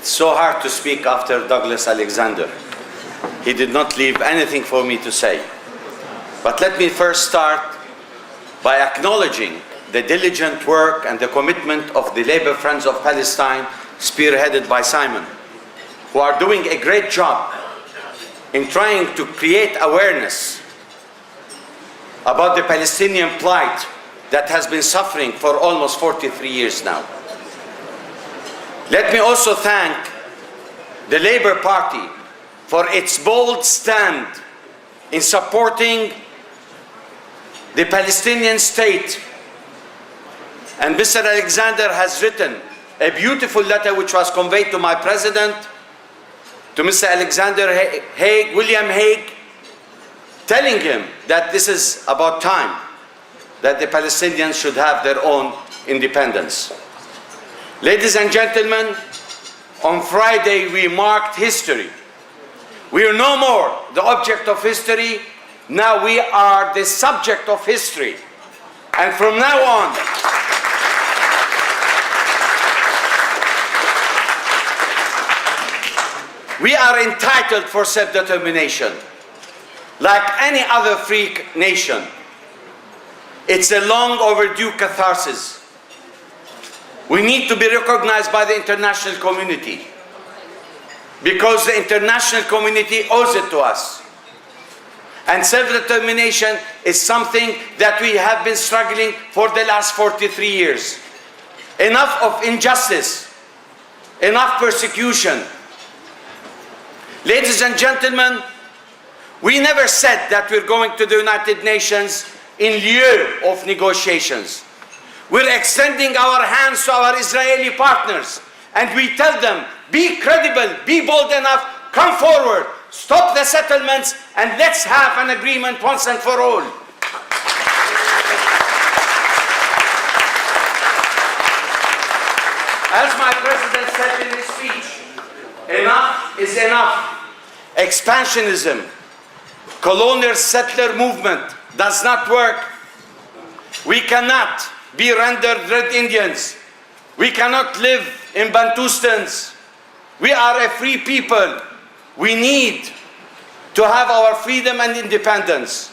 It's so hard to speak after Douglas Alexander. He did not leave anything for me to say. But let me first start by acknowledging the diligent work and the commitment of the Labour Friends of Palestine, spearheaded by Simon, who are doing a great job in trying to create awareness about the Palestinian plight that has been suffering for almost 43 years now. Let me also thank the Labour Party for its bold stand in supporting the Palestinian state. And Mr. Alexander has written a beautiful letter which was conveyed to my president, to Mr. Alexander Haig, William Hague, telling him that this is about time that the Palestinians should have their own independence. Ladies and gentlemen, on Friday we marked history. We are no more the object of history, now we are the subject of history. And from now on, we are entitled for self-determination, like any other free nation. It's a long overdue catharsis. We need to be recognized by the international community because the international community owes it to us. And self-determination is something that we have been struggling for the last 43 years. Enough of injustice, enough persecution. Ladies and gentlemen, we never said that we're going to the United Nations in lieu of negotiations. We're extending our hands to our Israeli partners, and we tell them, be credible, be bold enough, come forward, stop the settlements, and let's have an agreement once and for all. As my president said in his speech, enough is enough. Expansionism, colonial settler movement does not work. We cannot be rendered Red Indians. We cannot live in Bantustans. We are a free people. We need to have our freedom and independence.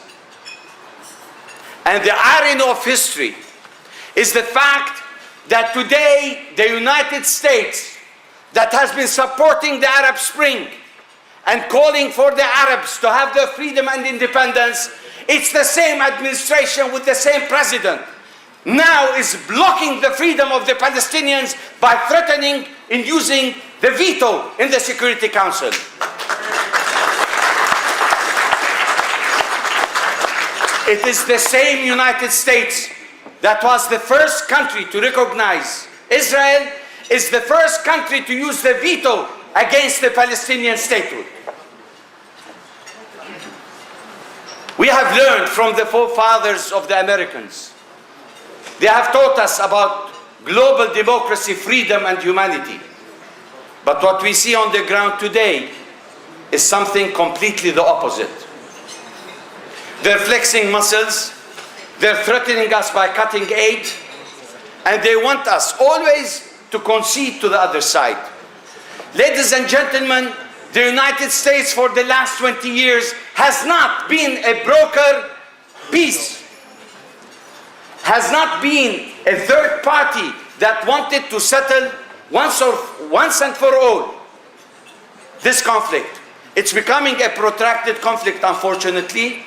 And the irony of history is the fact that today the United States, that has been supporting the Arab Spring and calling for the Arabs to have their freedom and independence, it's the same administration with the same president now is blocking the freedom of the Palestinians by threatening in using the veto in the Security Council. It is the same United States that was the first country to recognize Israel, is the first country to use the veto against the Palestinian statehood. We have learned from the forefathers of the Americans. They have taught us about global democracy, freedom, and humanity. But what we see on the ground today is something completely the opposite. They're flexing muscles, they're threatening us by cutting aid, and they want us always to concede to the other side. Ladies and gentlemen, the United States for the last 20 years has not been a broker peace, has not been a third party that wanted to settle once and for all this conflict. It's becoming a protracted conflict, unfortunately,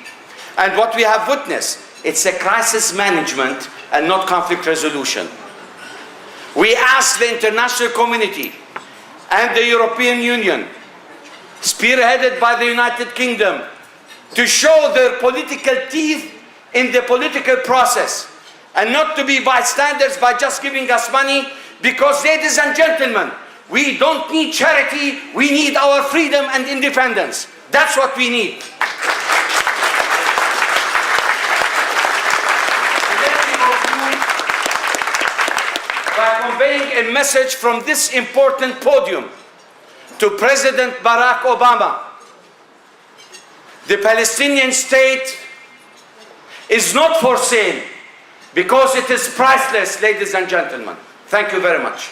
and what we have witnessed, it's a crisis management and not conflict resolution. We ask the international community and the European Union, spearheaded by the United Kingdom, to show their political teeth in the political process and not to be bystanders by just giving us money, because, ladies and gentlemen, we don't need charity, we need our freedom and independence. That's what we need. By conveying a message from this important podium to President Barack Obama. The Palestinian state is not for sale because it is priceless, ladies and gentlemen. Thank you very much.